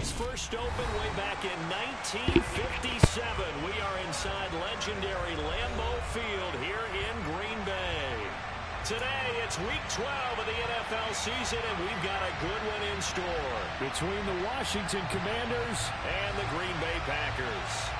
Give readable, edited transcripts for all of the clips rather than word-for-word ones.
Things first opened way back in 1957. We are inside legendary Lambeau Field here in Green Bay. Today, it's Week 12 of the NFL season, and we've got a good one in store between the Washington Commanders and the Green Bay Packers.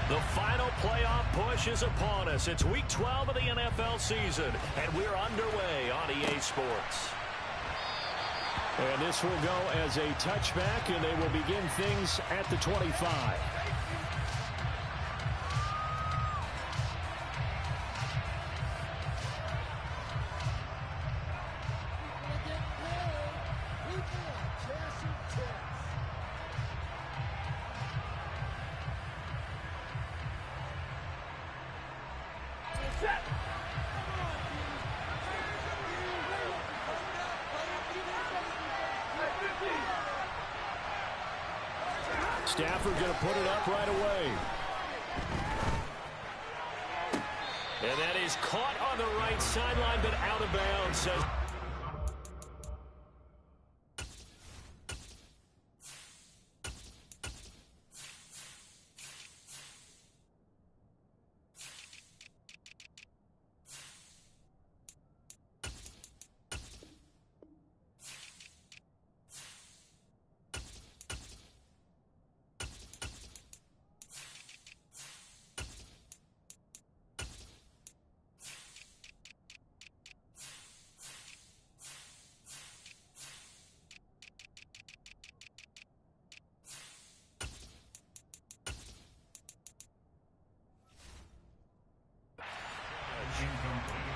The final playoff push is upon us. It's Week 12 of the NFL season, and we're underway on EA Sports. And this will go as a touchback, and they will begin things at the 25. Stafford going to put it up right away. And that is caught on the right sideline, but out of bounds.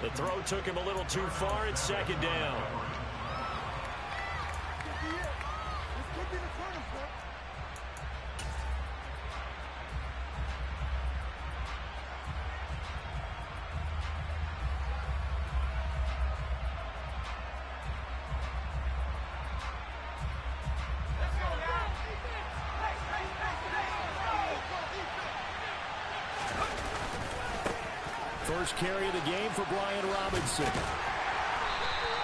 The throw took him a little too far. It's second down. First carry of the game for Brian Robinson.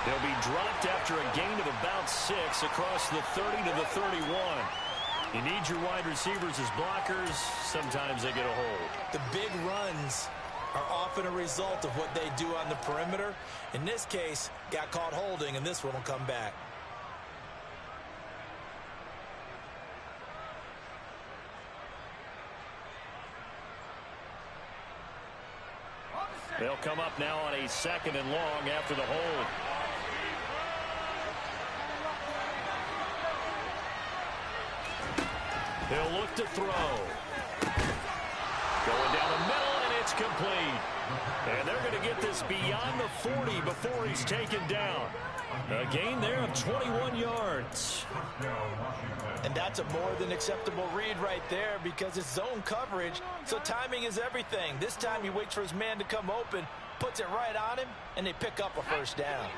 They'll be dropped after a gain of about 6 across the 30 to the 31. You need your wide receivers as blockers. Sometimes they get a hold. The big runs are often a result of what they do on the perimeter. In this case, got caught holding, and this one will come back. They'll come up now on a second and long after the hold. He'll look to throw. Going down the middle, and it's complete. And they're going to get this beyond the 40 before he's taken down. A gain there of 21 yards. And that's a more than acceptable read right there because it's zone coverage, so timing is everything. This time he waits for his man to come open, puts it right on him, and they pick up a first down.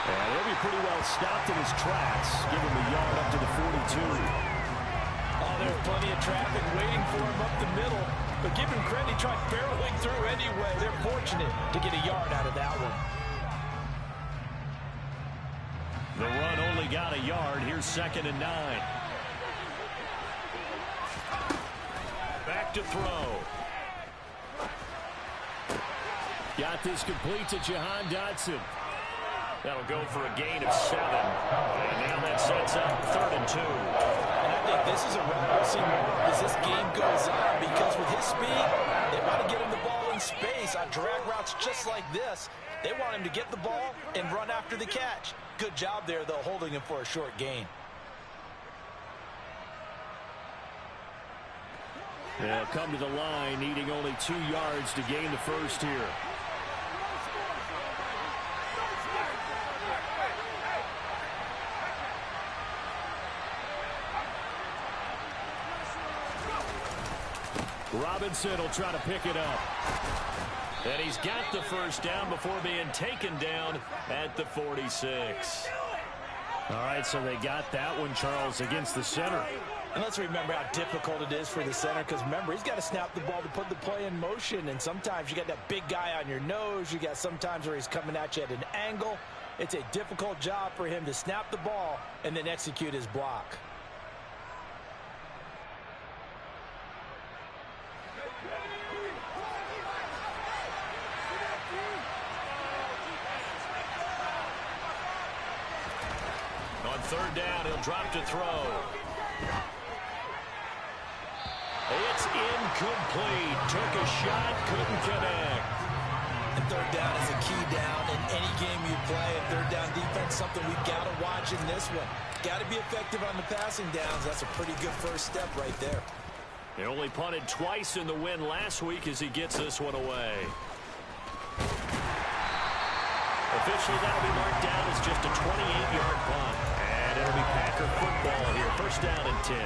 And he'll be pretty well stopped in his tracks. Give him a yard up to the 42. Oh, there's plenty of traffic waiting for him up the middle. But give him credit, he tried barreling through anyway. They're fortunate to get a yard out of that one. The run only got a yard. Here's 2nd and 9. Back to throw. Got this complete to Jahan Dotson. That'll go for a gain of 7. And now that sets up 3rd and 2. And I think this is a run we'll see more as this game goes on, because with his speed, they want to get him the ball in space on drag routes just like this. They want him to get the ball and run after the catch. Good job there, though, holding him for a short gain. They'll come to the line, needing only 2 yards to gain the first here. Robinson will try to pick it up. And he's got the first down before being taken down at the 46. All right, so they got that one, Charles, against the center. And let's remember how difficult it is for the center, because remember, he's got to snap the ball to put the play in motion, and sometimes you got that big guy on your nose. You got sometimes where he's coming at you at an angle. It's a difficult job for him to snap the ball and then execute his block. On third down, he'll drop to throw. It's incomplete. Took a shot, couldn't connect. And third down is a key down in any game you play. And third down defense, something we've got to watch in this one. Got to be effective on the passing downs. That's a pretty good first step right there. He only punted twice in the win last week as he gets this one away. Officially, that'll be marked down as just a 28-yard punt. And it'll be Packer football here. First down and 10.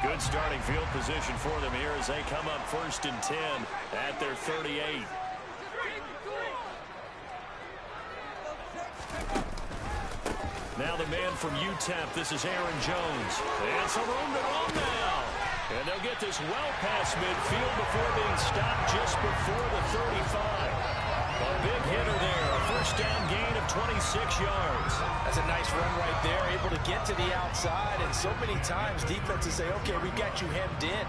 Good starting field position for them here as they come up first and 10 at their 38. Now the man from UTEP, this is Aaron Jones. And some room to run now. And they'll get this well past midfield before being stopped just before the 35. A big hitter there. A first down gain of 26 yards. That's a nice run right there. Able to get to the outside. And so many times defenses say, okay, we've got you hemmed in.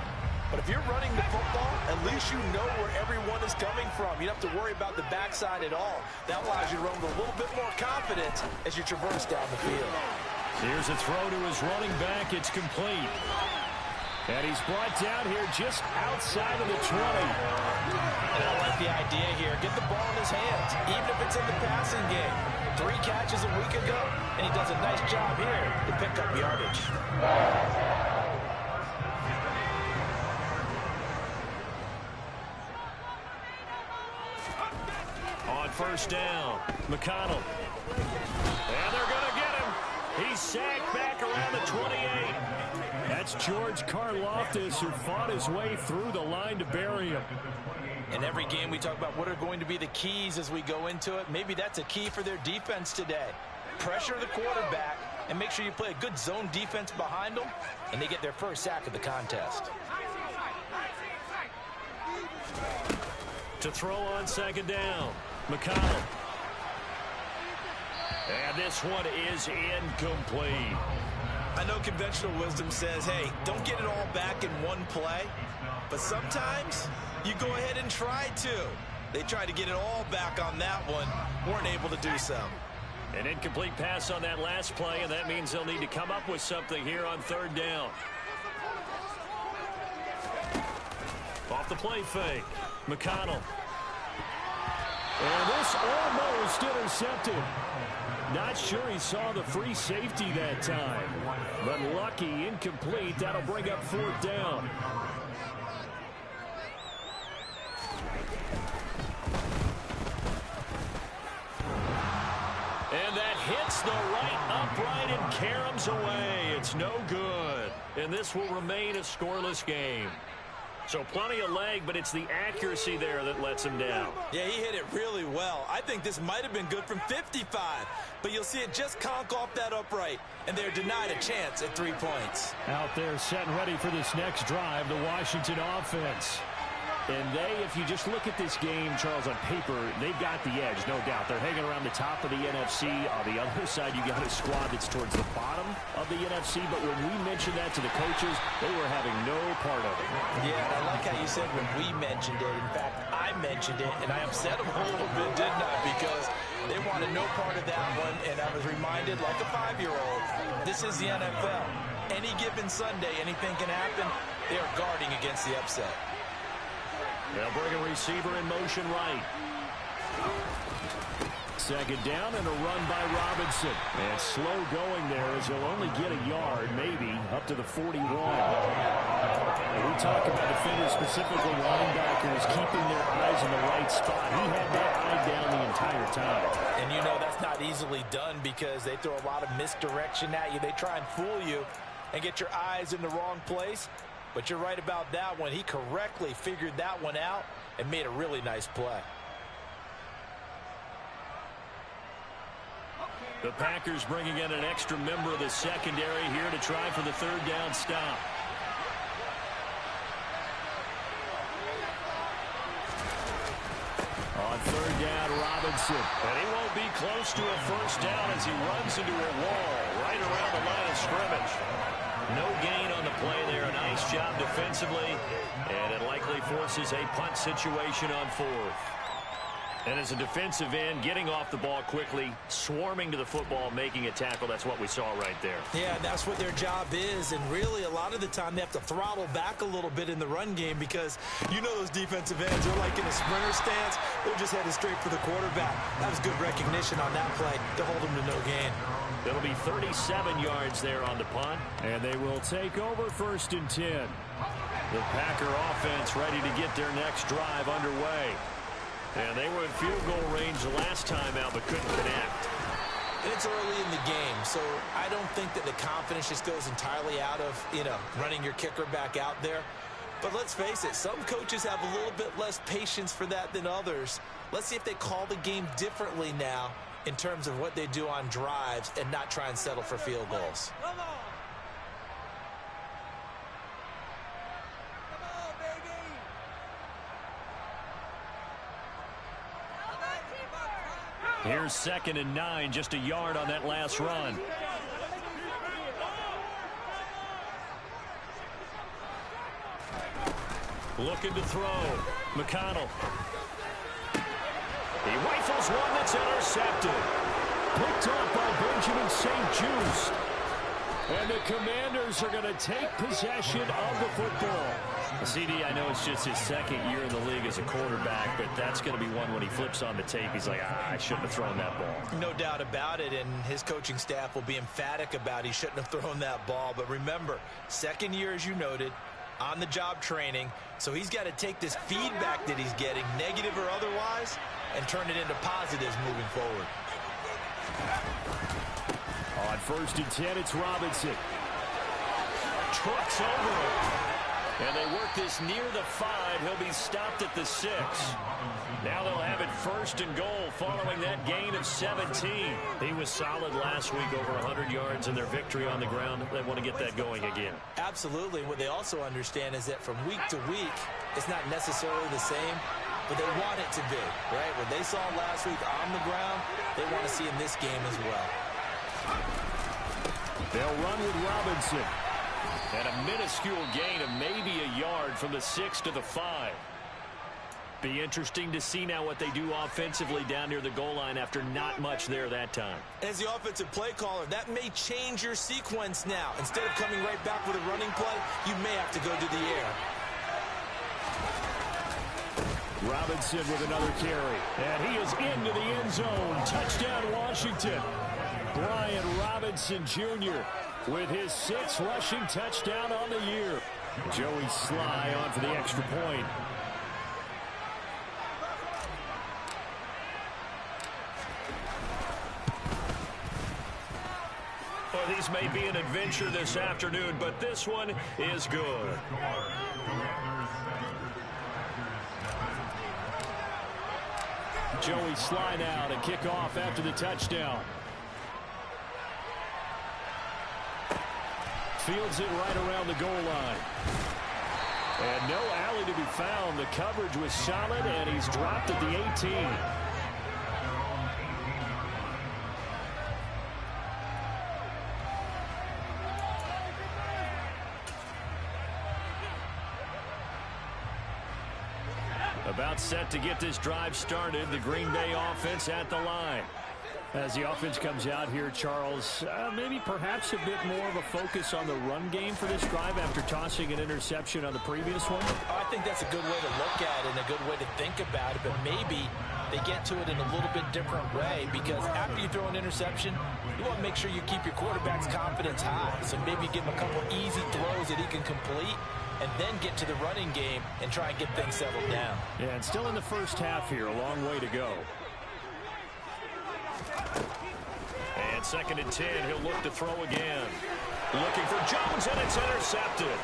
But if you're running the football, at least you know where everyone is coming from. You don't have to worry about the backside at all. That allows you to run with a little bit more confidence as you traverse down the field. Here's a throw to his running back. It's complete. And he's brought down here just outside of the 20. And I like the idea here. Get the ball in his hands, even if it's in the passing game. 3 catches a week ago, and he does a nice job here to pick up yardage. On first down, McConnell. And they're going to get him. He's sacked back around the 28. That's George Karlaftis, who fought his way through the line to bury him. In every game, we talk about what are going to be the keys as we go into it. Maybe that's a key for their defense today. Pressure the quarterback and make sure you play a good zone defense behind them, and they get their first sack of the contest. To throw on second down, McConnell. And this one is incomplete. I know conventional wisdom says, hey, don't get it all back in one play. But sometimes you go ahead and try to. They tried to get it all back on that one. Weren't able to do so. An incomplete pass on that last play, and that means they'll need to come up with something here on third down. Off the play fake, McConnell. And this almost intercepted. Not sure he saw the free safety that time. But lucky, incomplete. That'll bring up fourth down. And that hits the right upright and caroms away. It's no good. And this will remain a scoreless game. So plenty of leg, but it's the accuracy there that lets him down. Yeah, he hit it really well. I think this might have been good from 55. But you'll see it just conk off that upright. And they're denied a chance at 3 points. Out there set and ready for this next drive, the Washington offense. And they, if you just look at this game, Charles, on paper, they've got the edge, no doubt. They're hanging around the top of the NFC. On the other side, you got a squad that's towards the bottom of the NFC. But when we mentioned that to the coaches, they were having no part of it. Yeah, I like how you said when we mentioned it. In fact, I mentioned it, and I upset them a little bit, didn't I? Because they wanted no part of that one, and I was reminded, like a 5-year-old, this is the NFL. Any given Sunday, anything can happen. They are guarding against the upset. They'll bring a receiver in motion right. Second down and a run by Robinson. And slow going there as he'll only get a yard, maybe, up to the 41. And we talk about defenders, specifically linebackers, keeping their eyes in the right spot. He had that eye down the entire time. And you know that's not easily done because they throw a lot of misdirection at you. They try and fool you and get your eyes in the wrong place. But you're right about that one. He correctly figured that one out and made a really nice play. The Packers bringing in an extra member of the secondary here to try for the third down stop. On third down, Robinson. And he won't be close to a first down as he runs into a wall right around the line of scrimmage. No gain on the play there. A nice job defensively. And it likely forces a punt situation on fourth. And as a defensive end, getting off the ball quickly, swarming to the football, making a tackle, that's what we saw right there. Yeah, that's what their job is. And really, a lot of the time, they have to throttle back a little bit in the run game because you know those defensive ends, they're like in a sprinter stance. They're just headed straight for the quarterback. That was good recognition on that play to hold them to no gain. It'll be 37 yards there on the punt. And they will take over 1st and 10. The Packer offense ready to get their next drive underway. And they were in field goal range the last time out, but couldn't connect. And it's early in the game, so I don't think that the confidence just goes entirely out of, running your kicker back out there. But let's face it, some coaches have a little bit less patience for that than others. Let's see if they call the game differently now in terms of what they do on drives and not try and settle for field goals. Here's 2nd and 9, just a yard on that last run. Looking to throw. McConnell. He rifles one that's intercepted. Picked up by Benjamin St-Juste. And the Commanders are going to take possession of the football. CD, I know it's just his 2nd year in the league as a quarterback, but that's going to be one when he flips on the tape. He's like, I shouldn't have thrown that ball. No doubt about it, and his coaching staff will be emphatic about he shouldn't have thrown that ball. But remember, 2nd year, as you noted, on-the-job training, so he's got to take this feedback that he's getting, negative or otherwise, and turn it into positives moving forward. On 1st and 10, it's Robinson. Trucks over him. And they work this near the 5. He'll be stopped at the 6. Now they'll have it 1st and goal following that gain of 17. He was solid last week, over 100 yards in their victory on the ground. They want to get that going again. Absolutely. What they also understand is that from week to week, it's not necessarily the same, but they want it to be, right? What they saw last week on the ground, they want to see in this game as well. They'll run with Robinson. And a minuscule gain of maybe a yard from the 6 to the 5. Be interesting to see now what they do offensively down near the goal line after not much there that time. As the offensive play caller, that may change your sequence now. Instead of coming right back with a running play, you may have to go to the air. Robinson with another carry. And he is into the end zone. Touchdown, Washington. Brian Robinson Jr. with his 6th rushing touchdown on the year. Joey Sly on for the extra point. Well, these may be an adventure this afternoon, but this one is good. Joey Sly now to kick off after the touchdown. Fields it right around the goal line. And no alley to be found. The coverage was solid, and he's dropped at the 18. About set to get this drive started. The Green Bay offense at the line. As the offense comes out here, Charles, maybe perhaps a bit more of a focus on the run game for this drive after tossing an interception on the previous one? I think that's a good way to look at it and a good way to think about it, but maybe they get to it in a little bit different way because after you throw an interception, you want to make sure you keep your quarterback's confidence high. So maybe give him a couple easy throws that he can complete and then get to the running game and try and get things settled down. Yeah, and still in the first half here, a long way to go. And 2nd and 10, he'll look to throw again. Looking for Jones, and it's intercepted.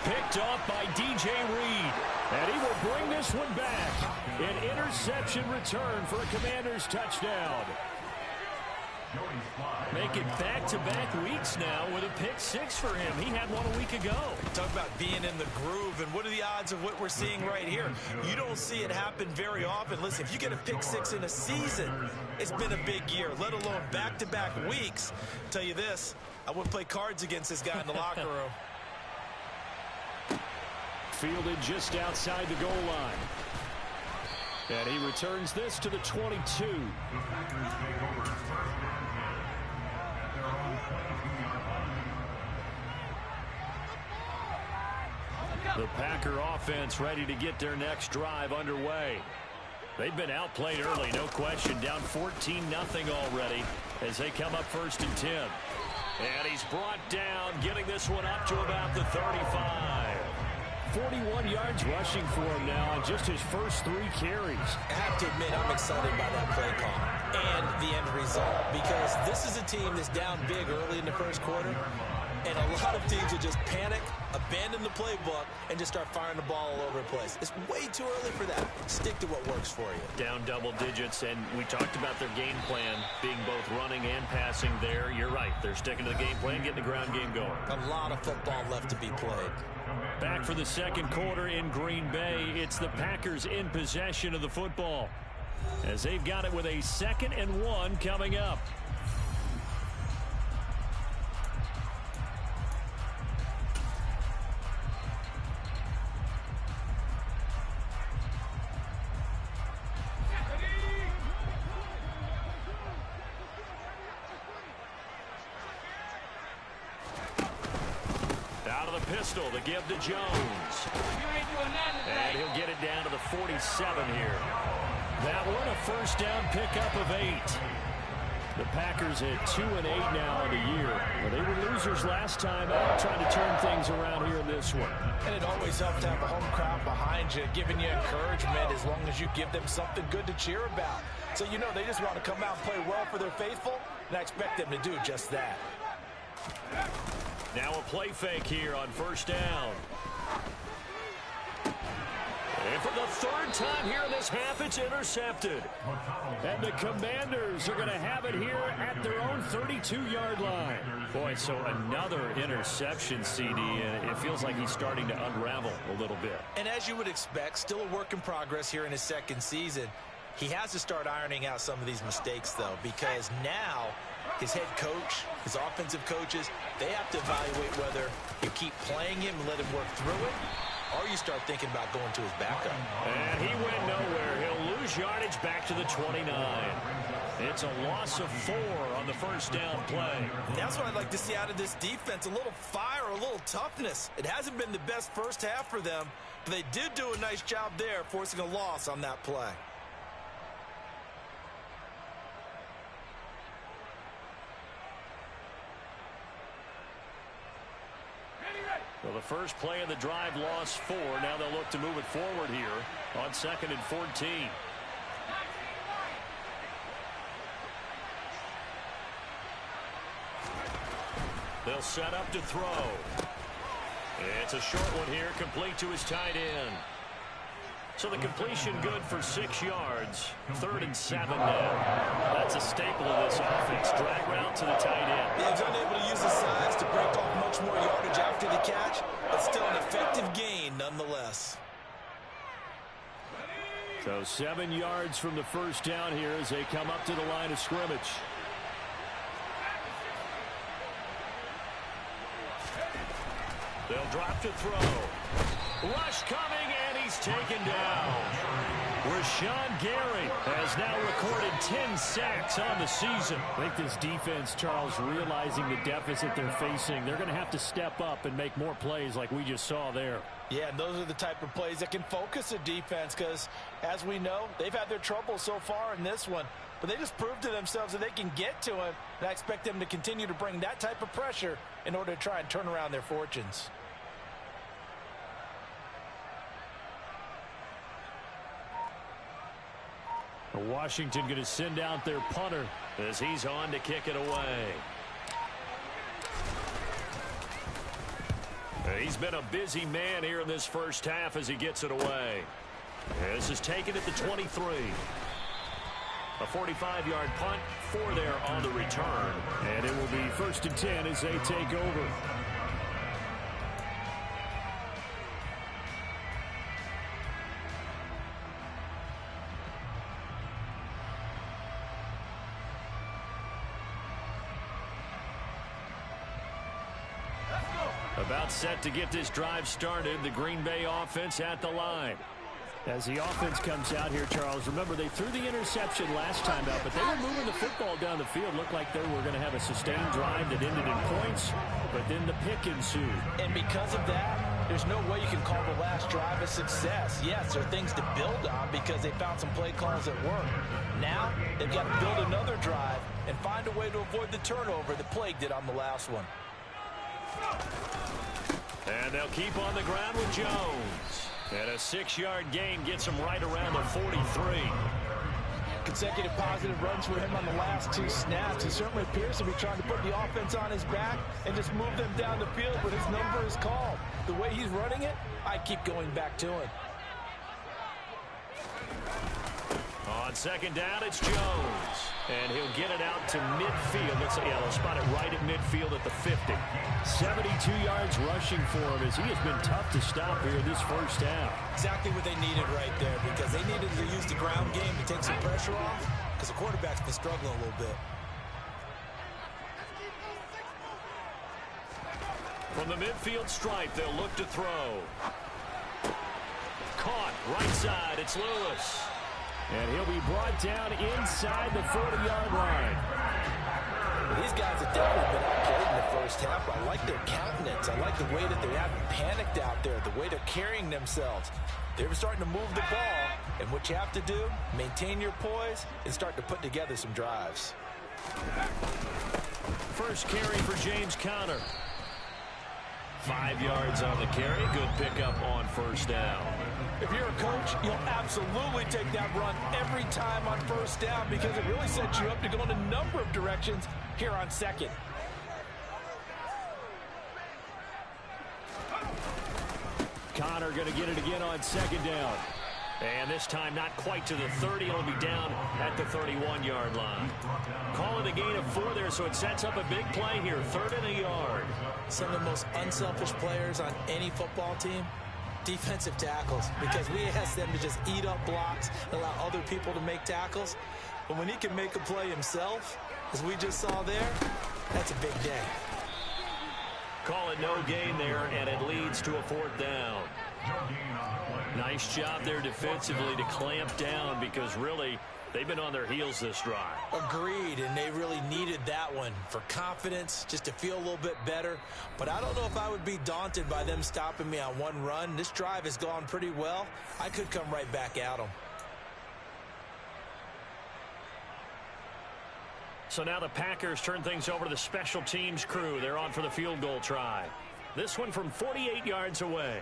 Picked off by DJ Reed. And he will bring this one back. An interception return for a Commanders touchdown. Make it back-to-back weeks now with a pick 6 for him. He had one a week ago. Talk about being in the groove, and what are the odds of what we're seeing right here? You don't see it happen very often. Listen, if you get a pick 6 in a season, it's been a big year, let alone back-to-back weeks. Tell you this, I wouldn't play cards against this guy in the locker room. Fielded just outside the goal line. And he returns this to the 22. The Packer offense ready to get their next drive underway. They've been outplayed early, no question. Down 14-0 already as they come up 1st and 10. And he's brought down, getting this one up to about the 35. 41 yards rushing for him now on just his first 3 carries. I have to admit, I'm excited by that play call and the end result, because this is a team that's down big early in the first quarter, and a lot of teams will just panic, abandon the playbook, and just start firing the ball all over the place. It's way too early for that. Stick to what works for you. Down double digits, and we talked about their game plan being both running and passing there. You're right. They're sticking to the game plan, getting the ground game going. A lot of football left to be played. Back for the second quarter in Green Bay. It's the Packers in possession of the football, as they've got it with a 2nd and 1 coming up. Pistol to give to Jones. And he'll get it down to the 47 here. That one a first down pickup of 8. The Packers at 2-8 now in the year. Well, they were losers last time out, trying to turn things around here in this one. And it always helps to have a home crowd behind you, giving you encouragement as long as you give them something good to cheer about. So you know they just want to come out and play well for their faithful, and I expect them to do just that. Now a play fake here on first down. And for the 3rd time here in this half, it's intercepted. And the Commanders are going to have it here at their own 32-yard line. Boy, so another interception, CD, and it feels like he's starting to unravel a little bit. And as you would expect, still a work in progress here in his 2nd season. He has to start ironing out some of these mistakes, though, because now his head coach, his offensive coaches, they have to evaluate whether you keep playing him and let him work through it, or you start thinking about going to his backup. And he went nowhere. He'll lose yardage back to the 29. It's a loss of 4 on the first down play. And that's what I'd like to see out of this defense, a little fire, a little toughness. It hasn't been the best first half for them, but they did do a nice job there, forcing a loss on that play. Well, the first play of the drive lost 4. Now they'll look to move it forward here on 2nd and 14. They'll set up to throw. It's a short one here, complete to his tight end. So the completion good for 6 yards. 3rd and 7 now. That's a staple of this offense. Drag route to the tight end. Yeah, he's unable to use his size to break off much more yardage after the catch, but still an effective gain nonetheless. So 7 yards from the first down here as they come up to the line of scrimmage. They'll drop to throw. Rush coming, and he's taken down. Rashawn Gary has now recorded 10 sacks on the season. I think this defense, Charles, realizing the deficit they're facing, they're going to have to step up and make more plays like we just saw there. Yeah, and those are the type of plays that can focus a defense because, as we know, they've had their trouble so far in this one. But they just proved to themselves that they can get to him, and I expect them to continue to bring that type of pressure in order to try and turn around their fortunes. Washington going to send out their punter as he's on to kick it away. He's been a busy man here in this first half as he gets it away. This is taken at the 23. A 45-yard punt for there on the return. And it will be 1st and 10 as they take over. About set to get this drive started. The Green Bay offense at the line. As the offense comes out here, Charles, remember they threw the interception last time out, but they were moving the football down the field. Looked like they were going to have a sustained drive that ended in points, but then the pick ensued. And because of that, there's no way you can call the last drive a success. Yes, there are things to build on because they found some play calls that work. Now, they've got to build another drive and find a way to avoid the turnover that plagued it on the last one. And they'll keep on the ground with Jones. And a 6-yard gain gets him right around the 43. Consecutive positive runs for him on the last 2 snaps. He certainly appears to be trying to put the offense on his back and just move them down the field when his number is called. The way he's running it, I keep going back to him. On 2nd down, it's Jones. And he'll get it out to midfield. They'll spot it right at midfield at the 50. 72 yards rushing for him as he has been tough to stop here this first half. Exactly what they needed right there because they needed to use the ground game to take some pressure off because the quarterback's been struggling a little bit. From the midfield stripe, they'll look to throw. Caught right side. It's Lewis. And he'll be brought down inside the 40-yard line. These guys have definitely been out great in the first half. I like their countenance. I like the way that they haven't panicked out there, the way they're carrying themselves. They're starting to move the ball, and what you have to do, maintain your poise and start to put together some drives. First carry for James Conner. 5 yards on the carry. Good pickup on 1st down. If you're a coach, you'll absolutely take that run every time on 1st down because it really sets you up to go in a number of directions here on 2nd. Conner going to get it again on 2nd down. And this time not quite to the 30. It'll be down at the 31-yard line. Call it a gain of 4 there, so it sets up a big play here. 3rd and a yard. Some of the most unselfish players on any football team, defensive tackles, because we ask them to just eat up blocks, allow other people to make tackles. But when he can make a play himself, as we just saw there, that's a big day. Call it no gain there, and it leads to a 4th down. Nice job there defensively to clamp down because really they've been on their heels this drive. Agreed, and they really needed that one for confidence, just to feel a little bit better. But I don't know if I would be daunted by them stopping me on one run. This drive has gone pretty well. I could come right back at them. So now the Packers turn things over to the special teams crew. They're on for the field goal try. This one from 48 yards away.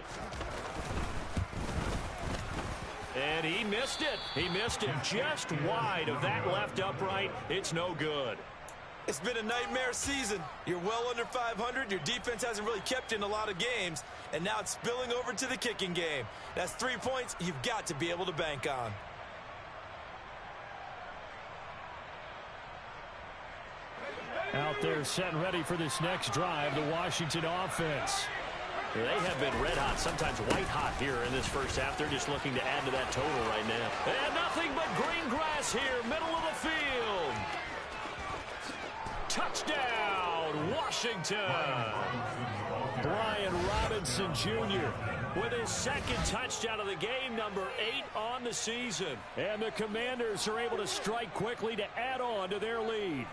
And he missed it. He missed it just wide of that left upright. It's no good. It's been a nightmare season. You're well under 500. Your defense hasn't really kept you in a lot of games. And now it's spilling over to the kicking game. That's 3 points you've got to be able to bank on. Out there set and ready for this next drive, the Washington offense. They have been red hot, sometimes white hot here in this first half. They're just looking to add to that total right now. And nothing but green grass here, middle of the field. Touchdown, Washington. Brian Robinson Jr. with his 2nd touchdown of the game, number 8 on the season. And the Commanders are able to strike quickly to add on to their lead.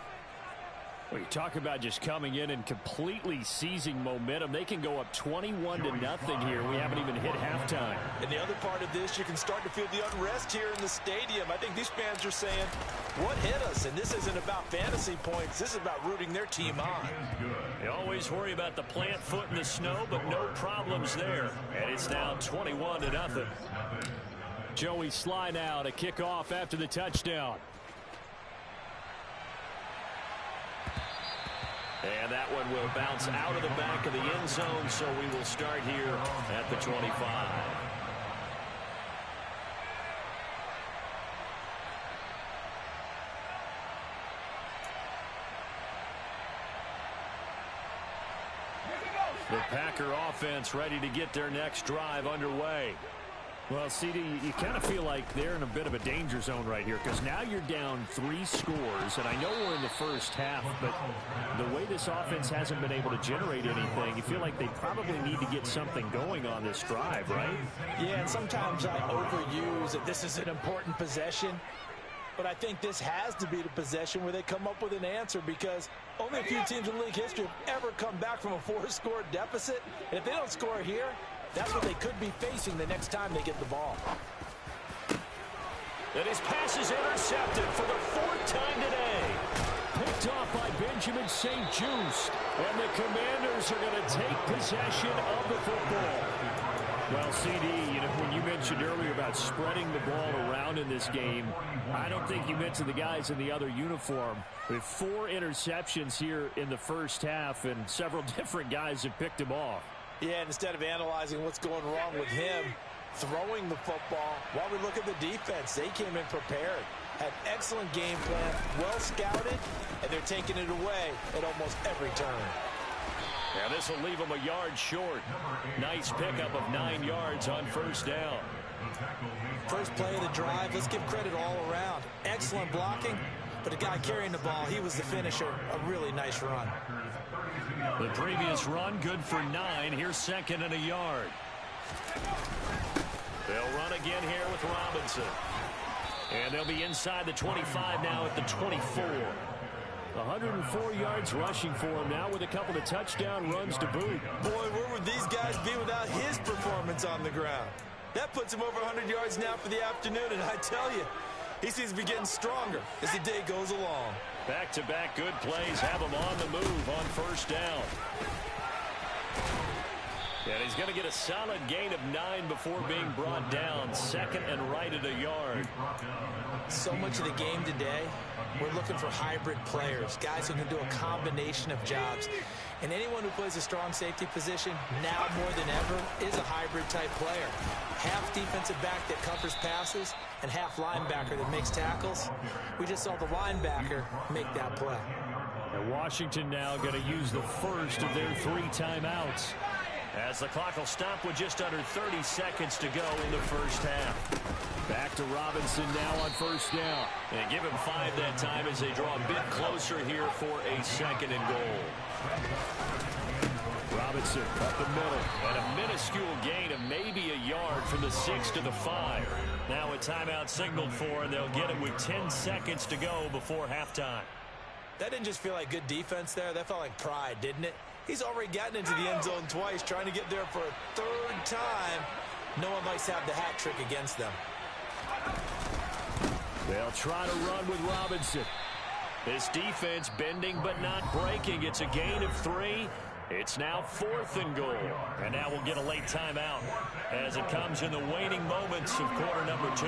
Well, you talk about just coming in and completely seizing momentum. They can go up 21-0 here. We haven't even hit halftime. And the other part of this, you can start to feel the unrest here in the stadium. I think these fans are saying, what hit us? And this isn't about fantasy points. This is about rooting their team on. You always worry about the plant foot in the snow, but no problems there. And it's now 21-0. Joey Slye now to kick off after the touchdown. And that one will bounce out of the back of the end zone, so we will start here at the 25. The Packer offense ready to get their next drive underway. Well, CD, you kind of feel like they're in a bit of a danger zone right here because now you're down 3 scores, and I know we're in the first half, but the way this offense hasn't been able to generate anything, you feel like they probably need to get something going on this drive, right? Yeah, and sometimes I overuse that this is an important possession, but I think this has to be the possession where they come up with an answer because only a few teams in league history have ever come back from a 4-score deficit, and if they don't score here, that's what they could be facing the next time they get the ball. And his pass is intercepted for the 4th time today. Picked off by Benjamin St-Juste. And the Commanders are going to take possession of the football. Well, CD, when you mentioned earlier about spreading the ball around in this game, I don't think you mentioned the guys in the other uniform. With 4 interceptions here in the first half, and several different guys have picked him off. Yeah, and instead of analyzing what's going wrong with him throwing the football, while we look at the defense, they came in prepared, had excellent game plan, well scouted, and they're taking it away at almost every turn. Now this will leave them a yard short. Nice pickup of 9 yards on first down. First play of the drive, let's give credit all around. Excellent blocking, but the guy carrying the ball, he was the finisher. A really nice run. The previous run, good for 9. Here's 2nd and a yard. They'll run again here with Robinson. And they'll be inside the 25 now at the 24. 104 yards rushing for him now with a couple of touchdown runs to boot. Boy, where would these guys be without his performance on the ground? That puts him over 100 yards now for the afternoon, and I tell you, he seems to be getting stronger as the day goes along. Back-to-back good plays have him on the move on first down. And he's going to get a solid gain of 9 before being brought down. 2nd and right at a yard. So much of the game today, we're looking for hybrid players, guys who can do a combination of jobs. And anyone who plays a strong safety position, now more than ever, is a hybrid-type player. Half defensive back that covers passes and half linebacker that makes tackles. We just saw the linebacker make that play. And Washington now going to use the first of their 3 timeouts. As the clock will stop with just under 30 seconds to go in the first half. Back to Robinson now on first down. And give him 5 that time as they draw a bit closer here for a 2nd and goal. Robinson up the middle. And a minuscule gain of maybe a yard from the 6 to the 5. Now a timeout signaled for, and they'll get it with 10 seconds to go before halftime. That didn't just feel like good defense there. That felt like pride, didn't it? He's already gotten into the end zone twice, trying to get there for a 3rd time. No one likes to have the hat trick against them. They'll try to run with Robinson. This defense bending but not breaking. It's a gain of 3. It's now 4th and goal. And now we'll get a late timeout as it comes in the waning moments of quarter number 2.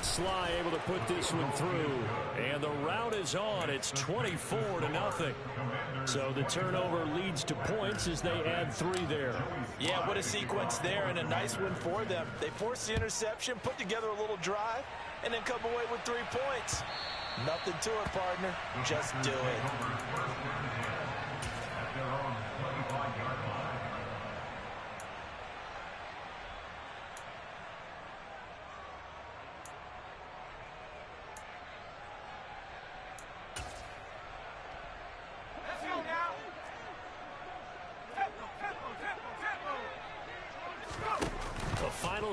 Slye able to put this one through. And the route is on. It's 24-0. So the turnover leads to points as they add 3 there. Yeah, what a sequence there, and a nice one for them. They force the interception, put together a little drive, and then come away with 3 points. Nothing to it, partner. Just do it.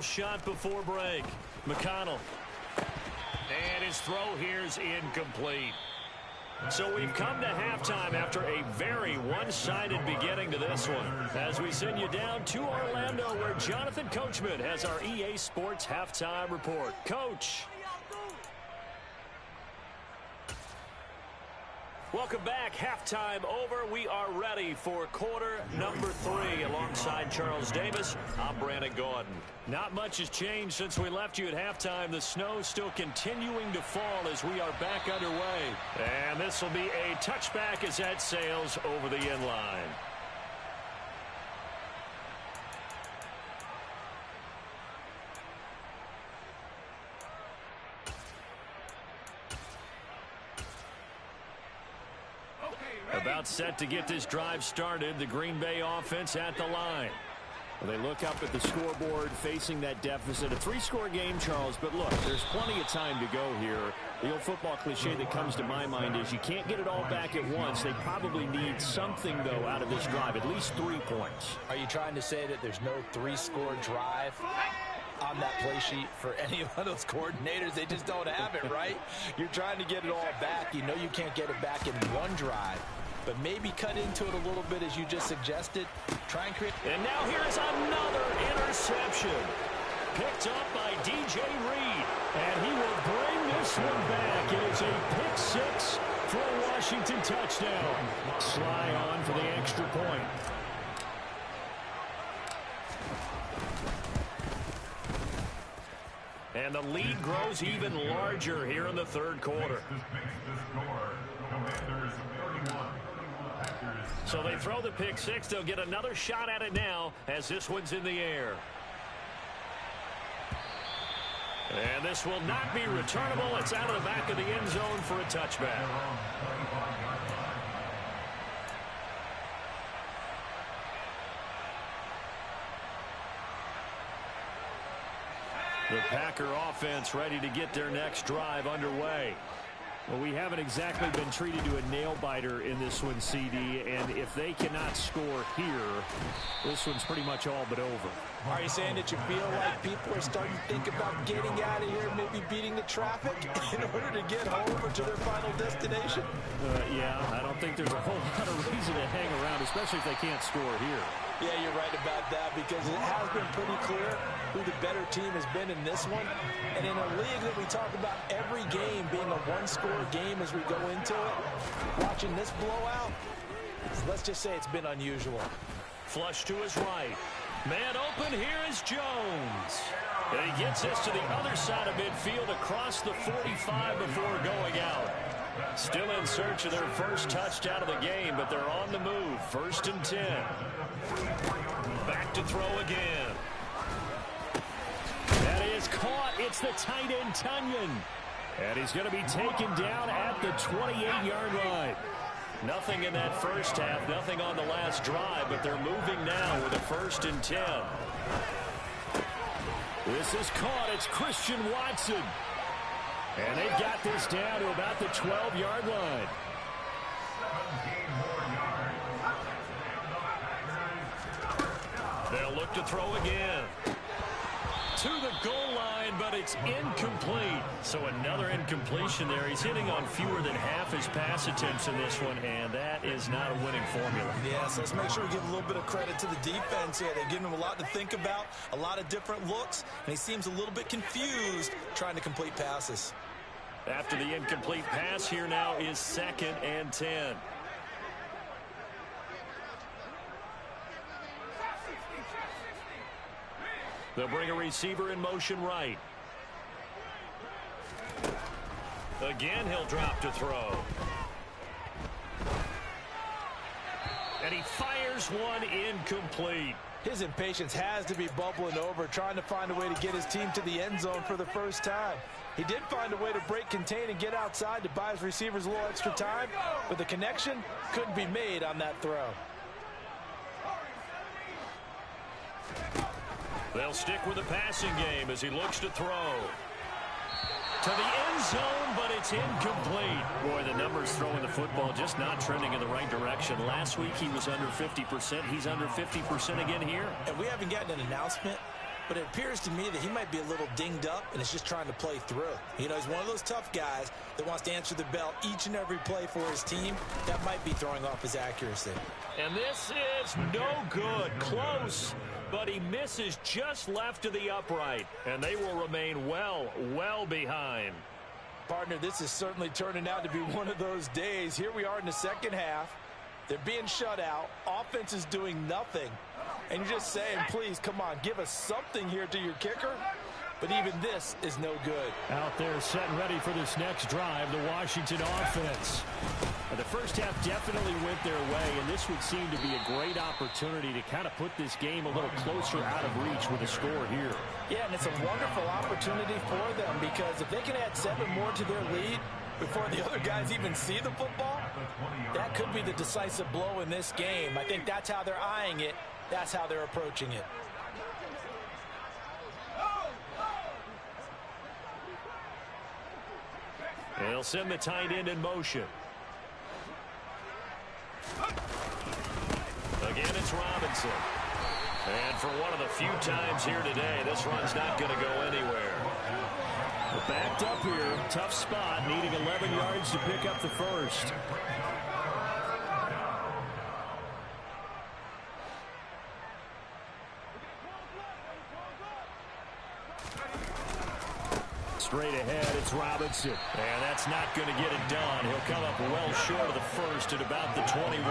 Shot before break. McConnell. And his throw here's incomplete. So we've come to halftime after a very one-sided beginning to this one. As we send you down to Orlando, where Jonathan Coachman has our EA Sports Halftime Report. Coach. Welcome back. Halftime over. We are ready for quarter number 3. Alongside Charles Davis, I'm Brandon Gaudin. Not much has changed since we left you at halftime. The snow still continuing to fall as we are back underway. And this will be a touchback as that sails over the end line. About set to get this drive started. The Green Bay offense at the line. Well, they look up at the scoreboard facing that deficit. A 3-score game, Charles, but look, there's plenty of time to go here. The old football cliche that comes to my mind is you can't get it all back at once. They probably need something, though, out of this drive, at least 3 points. Are you trying to say that there's no 3-score drive on that play sheet for any of those coordinators? They just don't have it, right? You're trying to get it all back. You know you can't get it back in one drive. But maybe cut into it a little bit as you just suggested. Try and create. And now here's another interception. Picked up by DJ Reed. And he will bring this one back. It is a pick 6 for a Washington touchdown. Sly on for the extra point. And the lead grows even larger here in the third quarter. So they throw the pick 6. They'll get another shot at it now as this one's in the air. And this will not be returnable. It's out of the back of the end zone for a touchback. The Packer offense ready to get their next drive underway. Well, we haven't exactly been treated to a nail-biter in this one, CD, and if they cannot score here, this one's pretty much all but over. Are you saying that you feel like people are starting to think about getting out of here, maybe beating the traffic in order to get home or to their final destination? Yeah, I don't think there's a whole lot of reason to hang around, especially if they can't score here. Yeah, you're right about that because it has been pretty clear who the better team has been in this one. And in a league that we talk about every game being a one-score game as we go into it, watching this blowout, let's just say it's been unusual. Flush to his right. Man open, here is Jones. And he gets this to the other side of midfield across the 45 before going out. Still in search of their first touchdown of the game, but they're on the move. 1st and 10. Back to throw again. That is caught. It's the tight end, Tunyon. And he's going to be taken down at the 28-yard line. Nothing in that first half, nothing on the last drive, but they're moving now with a 1st and 10. This is caught. It's Christian Watson. And they've got this down to about the 12-yard line. They'll look to throw again. To the goal line, but it's incomplete. So another incompletion there. He's hitting on fewer than half his pass attempts in this one, and that is not a winning formula. Yeah, so let's make sure we give a little bit of credit to the defense here. They're giving him a lot to think about, a lot of different looks, and he seems a little bit confused trying to complete passes. After the incomplete pass, here now is 2nd and 10. They'll bring a receiver in motion right. Again, he'll drop to throw. And he fires one incomplete. His impatience has to be bubbling over, trying to find a way to get his team to the end zone for the first time. He did find a way to break contain and get outside to buy his receivers a little extra time, but the connection couldn't be made on that throw. They'll stick with the passing game as he looks to throw. To the end zone, but it's incomplete. Boy, the numbers throwing the football just not trending in the right direction. Last week he was under 50%. He's under 50% again here. And we haven't gotten an announcement, but it appears to me that he might be a little dinged up and is just trying to play through. You know, he's one of those tough guys that wants to answer the bell each and every play for his team. That might be throwing off his accuracy. And this is no good. Close, but he misses just left of the upright. And they will remain well behind. Partner, this is certainly turning out to be one of those days. Here we are in the second half. They're being shut out. Offense is doing nothing. And you're just saying, please, come on, give us something here to your kicker. But even this is no good. Out there set and ready for this next drive, the Washington offense. The first half definitely went their way, and this would seem to be a great opportunity to kind of put this game a little closer out of reach with a score here. Yeah, and it's a wonderful opportunity for them, because if they can add 7 more to their lead before the other guys even see the football, that could be the decisive blow in this game. I think that's how they're eyeing it. That's how they're approaching it. They'll send the tight end in motion. Again, it's Robinson. And for one of the few times here today, this run's not going to go anywhere. Backed up here, tough spot, needing 11 yards to pick up the first. Straight ahead, it's Robinson. And that's not going to get it done. He'll come up well short of the first at about the 21.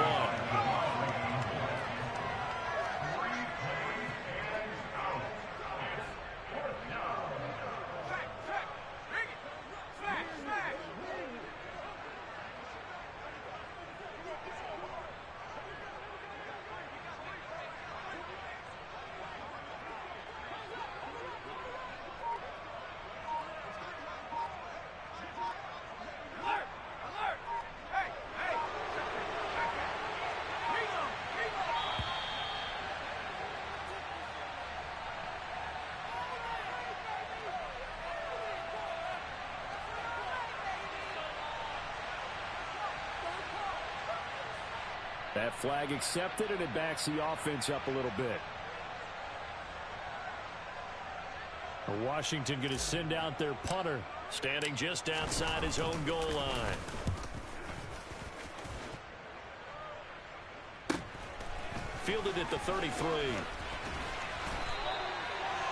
That flag accepted, and it backs the offense up a little bit. Washington going to send out their punter, standing just outside his own goal line. Fielded at the 33.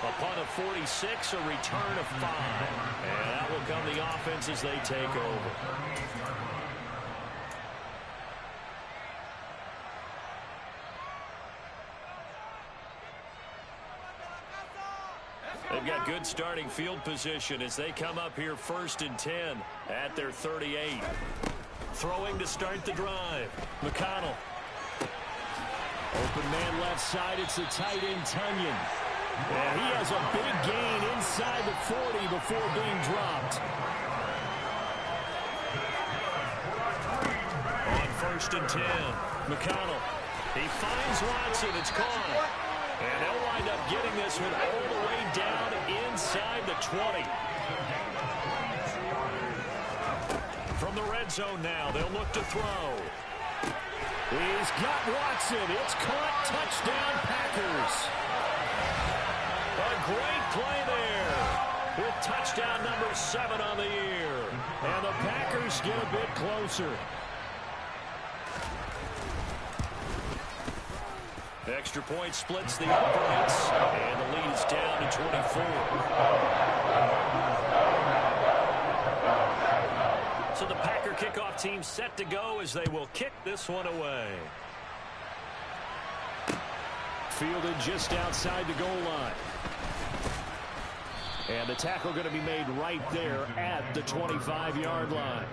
A punt of 46, a return of 5. And that will come the offense as they take over. They've got good starting field position as they come up here 1st and 10 at their 38. Throwing to start the drive. McConnell. Open man left side. It's the tight end, Tunyon. And he has a big gain inside the 40 before being dropped. On 1st and 10. McConnell. He finds Watson. It's caught. And they'll wind up getting this one all the way down inside the 20. From the red zone now, they'll look to throw. He's got Watson. It's caught. Touchdown, Packers. A great play there with touchdown number 7 on the year. And the Packers get a bit closer. Extra point splits the uprights, and the lead is down to 24. So the Packer kickoff team set to go as they will kick this one away. Fielded just outside the goal line. And the tackle going to be made right there at the 25-yard line.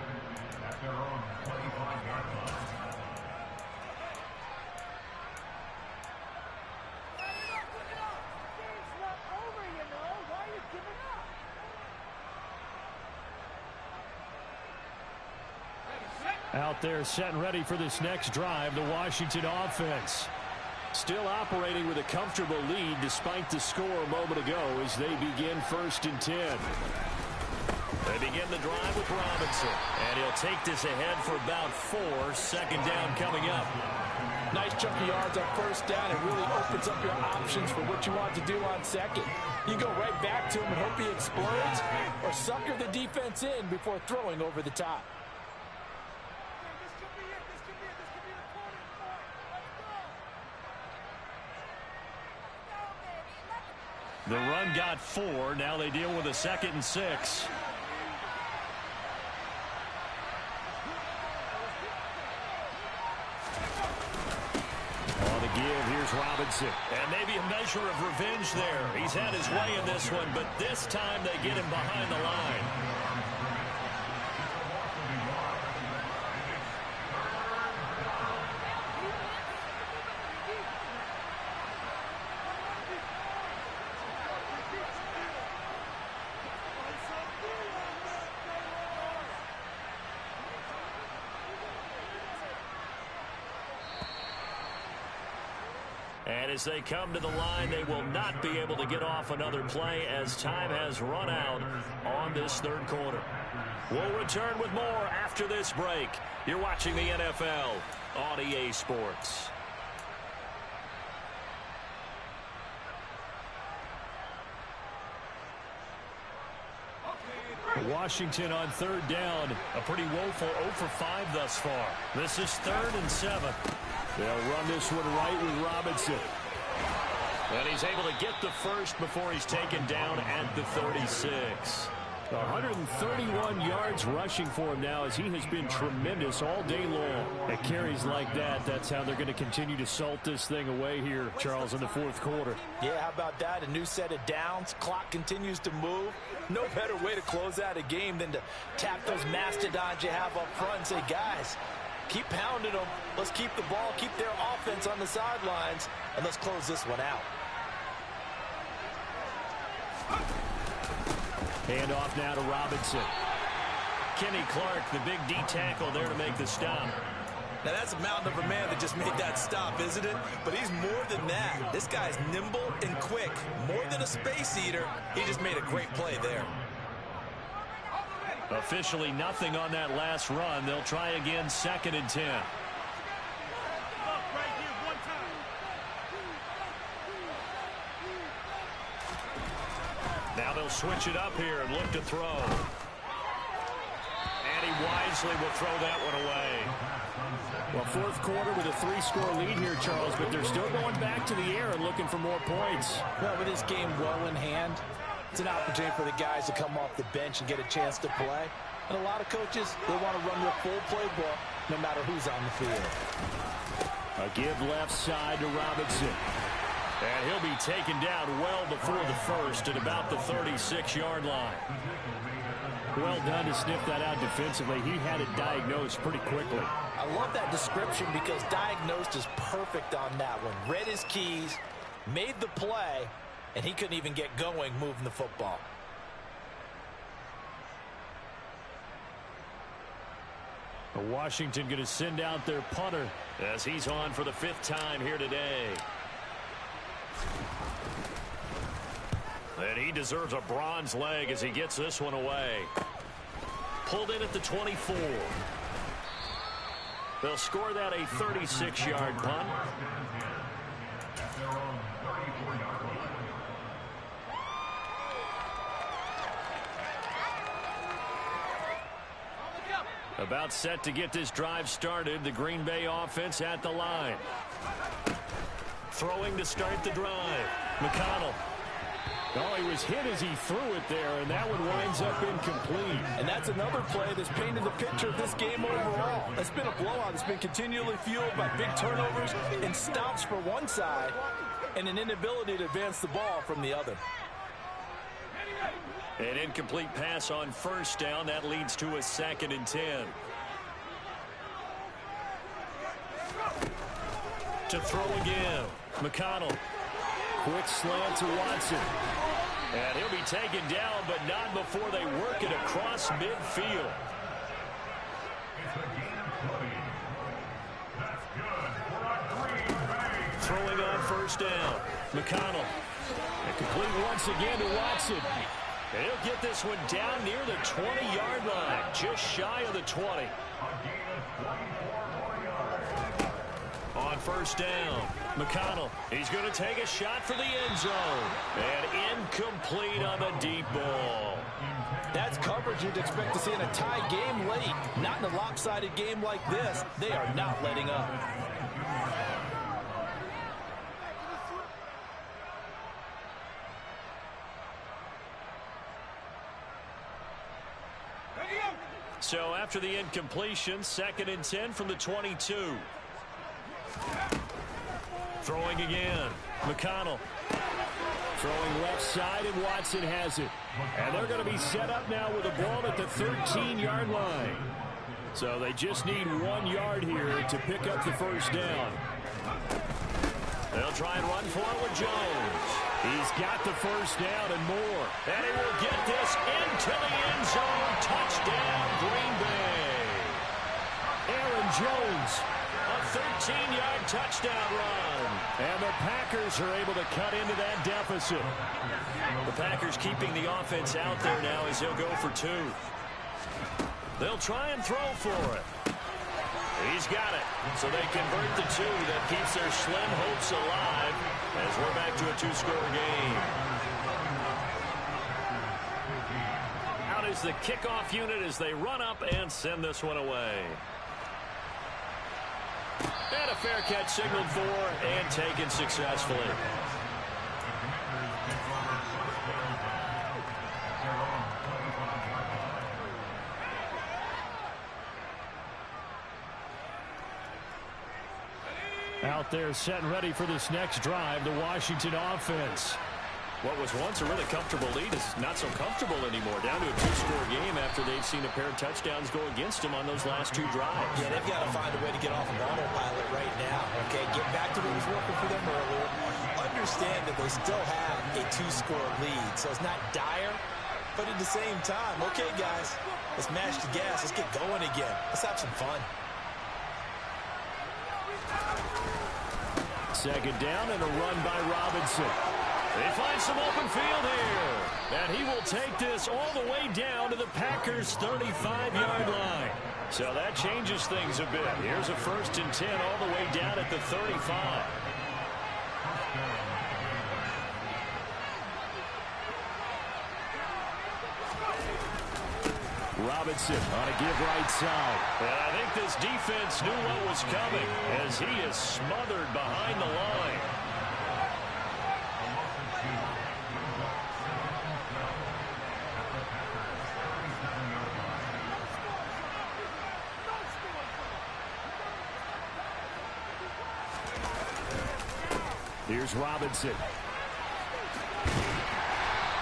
Out there set and ready for this next drive, the Washington offense. Still operating with a comfortable lead despite the score a moment ago as they begin 1st and 10. They begin the drive with Robinson, and he'll take this ahead for about 4. 2nd down coming up. Nice chunk of yards on 1st down. It really opens up your options for what you want to do on 2nd. You go right back to him and hope he explodes, or sucker the defense in before throwing over the top. The run got 4. Now they deal with a 2nd and 6. Robinson. And maybe a measure of revenge there. He's had his way in this one, but this time they get him behind the line. And as they come to the line, they will not be able to get off another play as time has run out on this third quarter. We'll return with more after this break. You're watching the NFL on EA Sports. Washington on third down. A pretty woeful 0 for 5 thus far. This is 3rd and 7. They'll run this one right with Robinson. And he's able to get the first before he's taken down at the 36. 131 yards rushing for him now as he has been tremendous all day long. At carries like that, that's how they're going to continue to salt this thing away here, Charles, in the fourth quarter. Yeah, how about that? A new set of downs. Clock continues to move. No better way to close out a game than to tap those mastodons you have up front and say, guys, keep pounding them. Let's keep the ball, keep their offense on the sidelines, and let's close this one out. Hand off now to Robinson. Kenny Clark, the big D tackle there to make the stop. Now that's a mountain of a man that just made that stop, isn't it? But he's more than that. This guy's nimble and quick. More than a space eater. He just made a great play there. Officially nothing on that last run. They'll try again, 2nd and 10. Now they'll switch it up here and look to throw. And he wisely will throw that one away. Well, fourth quarter with a 3-score lead here, Charles, but they're still going back to the air and looking for more points. Well, with this game well in hand, it's an opportunity for the guys to come off the bench and get a chance to play. And a lot of coaches, they want to run their full playbook no matter who's on the field. A give left side to Robinson. And he'll be taken down well before the first at about the 36-yard line. Well done to sniff that out defensively. He had it diagnosed pretty quickly. I love that description because diagnosed is perfect on that one. Read his keys, made the play, and he couldn't even get going moving the football. Washington going to send out their punter as he's on for the 5th time here today. And he deserves a bronze leg as he gets this one away. Pulled in at the 24. They'll score that a 36-yard punt. About set to get this drive started. The Green Bay offense at the line. Throwing to start the drive. McConnell. Oh, he was hit as he threw it there, and that one winds up incomplete. And that's another play that's painted the picture of this game overall. It's been a blowout. It's been continually fueled by big turnovers and stops for one side and an inability to advance the ball from the other. An incomplete pass on 1st down. That leads to a 2nd and 10. To throw again. McConnell. Quick slant to Watson. And he'll be taken down, but not before they work it across midfield. Throwing on 1st down. McConnell. And complete once again to Watson. And he'll get this one down near the 20-yard line, just shy of the 20. On 1st down, McConnell, he's going to take a shot for the end zone. And incomplete on the deep ball. That's coverage you'd expect to see in a tie game late. Not in a lopsided game like this. They are not letting up. So after the incompletion, 2nd and 10 from the 22. Throwing again. McConnell. Throwing left side, and Watson has it. And they're going to be set up now with a ball at the 13-yard line. So they just need 1 yard here to pick up the first down. They'll try and run for it with Jones. He's got the first down and more. And he will get this into the end zone. Touchdown, Green Bay. Aaron Jones, a 13-yard touchdown run. And the Packers are able to cut into that deficit. The Packers keeping the offense out there now as he'll go for 2. They'll try and throw for it. He's got it. So they convert the 2. That keeps their slim hopes alive as we're back to a 2-score game. Out is the kickoff unit as they run up and send this one away. And a fair catch signaled for and taken successfully. Out there set and ready for this next drive, the Washington offense. What was once a really comfortable lead is not so comfortable anymore. Down to a 2-score game after they've seen a pair of touchdowns go against them on those last 2 drives. Yeah, they've got to find a way to get off of autopilot right now. Okay, get back to what was working for them earlier. Understand that they still have a 2-score lead, so it's not dire. But at the same time, okay, guys, let's mash the gas. Let's get going again. Let's have some fun. Second down and a run by Robinson. They find some open field here. And he will take this all the way down to the Packers' 35-yard line. So that changes things a bit. Here's a 1st and 10 all the way down at the 35. Robinson on a give right side. And I think this defense knew what was coming as he is smothered behind the line. Here's Robinson.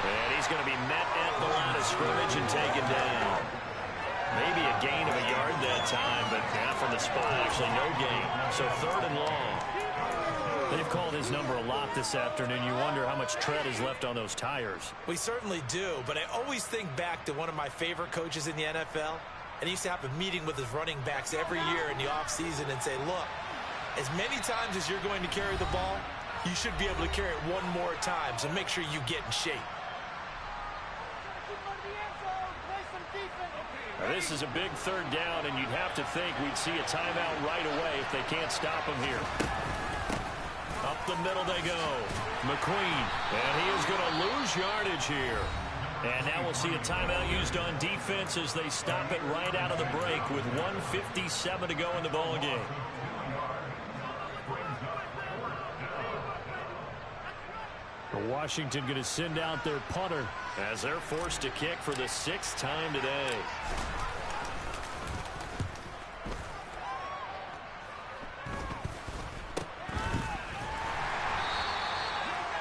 And he's going to be met at the line of scrimmage and taken down. Maybe a gain of a yard that time, but yeah, from the spot, actually no gain. So 3rd and long. They've called his number a lot this afternoon. You wonder how much tread is left on those tires. We certainly do, but I always think back to one of my favorite coaches in the NFL. And he used to have a meeting with his running backs every year in the offseason and say, look, as many times as you're going to carry the ball, you should be able to carry it 1 more time, so make sure you get in shape. Now, this is a big 3rd down, and you'd have to think we'd see a timeout right away if they can't stop him here. Up the middle they go. McQueen, and he is going to lose yardage here. And now we'll see a timeout used on defense as they stop it right out of the break with 1:57 to go in the ballgame. Washington going to send out their punter as they're forced to kick for the 6th time today.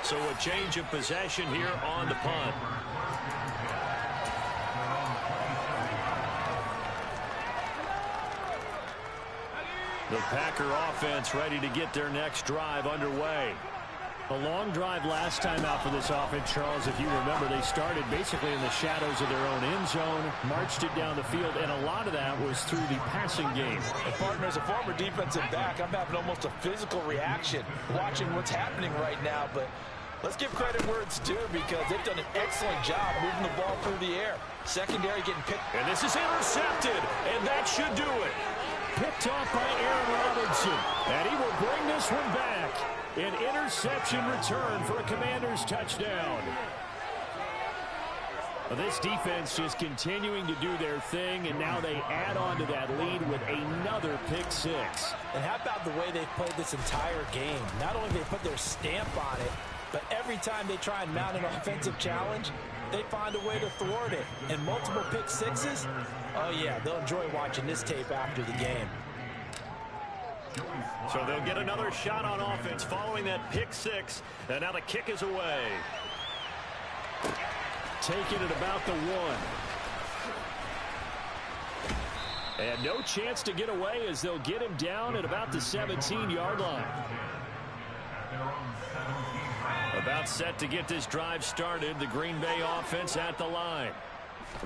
So a change of possession here on the punt. The Packer offense ready to get their next drive underway. A long drive last time out for this offense, Charles. If you remember, they started basically in the shadows of their own end zone, marched it down the field, and a lot of that was through the passing game. And partner, as a former defensive back, I'm having almost a physical reaction watching what's happening right now. But let's give credit where it's due because they've done an excellent job moving the ball through the air. Secondary getting picked. And this is intercepted, and that should do it. Picked off by Aaron Robinson, and he will bring this one back. An interception return for a Commanders touchdown. This defense just continuing to do their thing, and now they add on to that lead with another pick 6. And how about the way they've played this entire game? Not only they put their stamp on it, but every time they try and mount an offensive challenge, they find a way to thwart it. And multiple pick 6s, oh yeah, they'll enjoy watching this tape after the game. So they'll get another shot on offense following that pick six. And now the kick is away. Taking it about the 1. And no chance to get away as they'll get him down at about the 17-yard line. About set to get this drive started. The Green Bay offense at the line.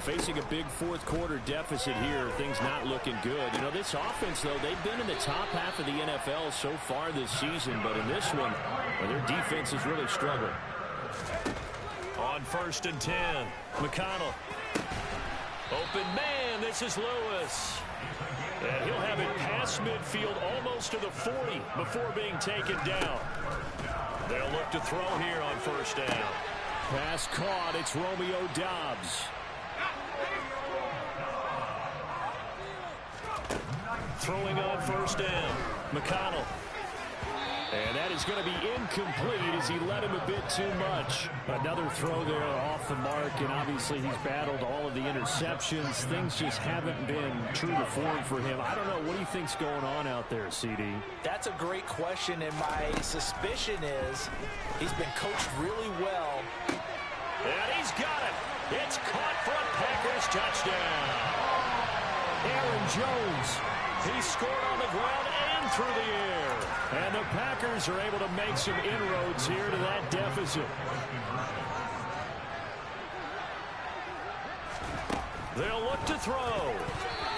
Facing a big fourth-quarter deficit here. Things not looking good. You know, this offense, though, they've been in the top half of the NFL so far this season. But in this one, well, their defense has really struggled. On 1st and 10, McConnell. Open man, this is Lewis. And he'll have it past midfield almost to the 40 before being taken down. They'll look to throw here on 1st down. Pass caught. It's Romeo Doubs. Throwing on 1st down, McConnell. And that is going to be incomplete as he led him a bit too much. Another throw there off the mark, and obviously he's battled all of the interceptions. Things just haven't been true to form for him. I don't know. What do you think's going on out there, CD? That's a great question, and my suspicion is he's been coached really well. And he's got it. It's caught for a Packers touchdown. Aaron Jones. He scored on the ground and through the air. And the Packers are able to make some inroads here to that deficit. They'll look to throw.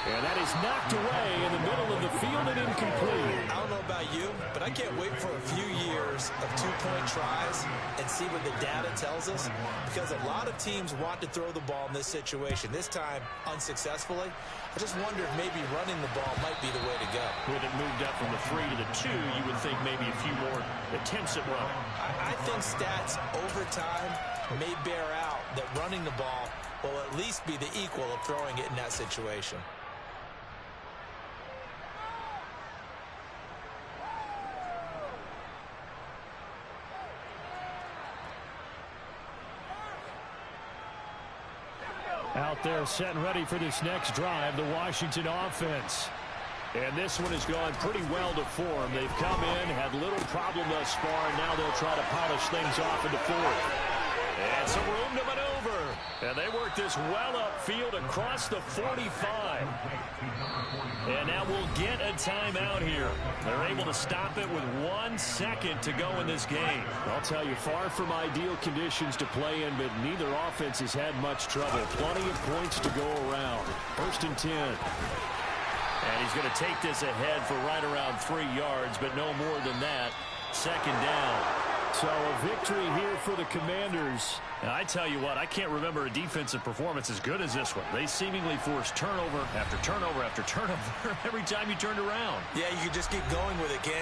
And that is knocked away in the middle of the field and incomplete. I don't know about you, but I can't wait for a few years of two-point tries and see what the data tells us, because a lot of teams want to throw the ball in this situation, this time unsuccessfully. I just wonder if maybe running the ball might be the way to go. With it moved up from the 3 to the 2, you would think maybe a few more attempts at running. I think stats over time may bear out that running the ball will at least be the equal of throwing it in that situation. Out there set and ready for this next drive, the Washington offense. And this one has gone pretty well to form. They've come in, had little problem thus far, and now they'll try to polish things off into 4th. And some room to maneuver. And they work this well upfield across the 45. And now we'll get a timeout here. They're able to stop it with 1 second to go in this game. I'll tell you, far from ideal conditions to play in, but neither offense has had much trouble. Plenty of points to go around. 1st and 10. And he's going to take this ahead for right around 3 yards, but no more than that. 2nd down. So a victory here for the Commanders. And I tell you what, I can't remember a defensive performance as good as this one. They seemingly forced turnover after turnover after turnover every time you turned around. Yeah, you can just keep going with it, Ken.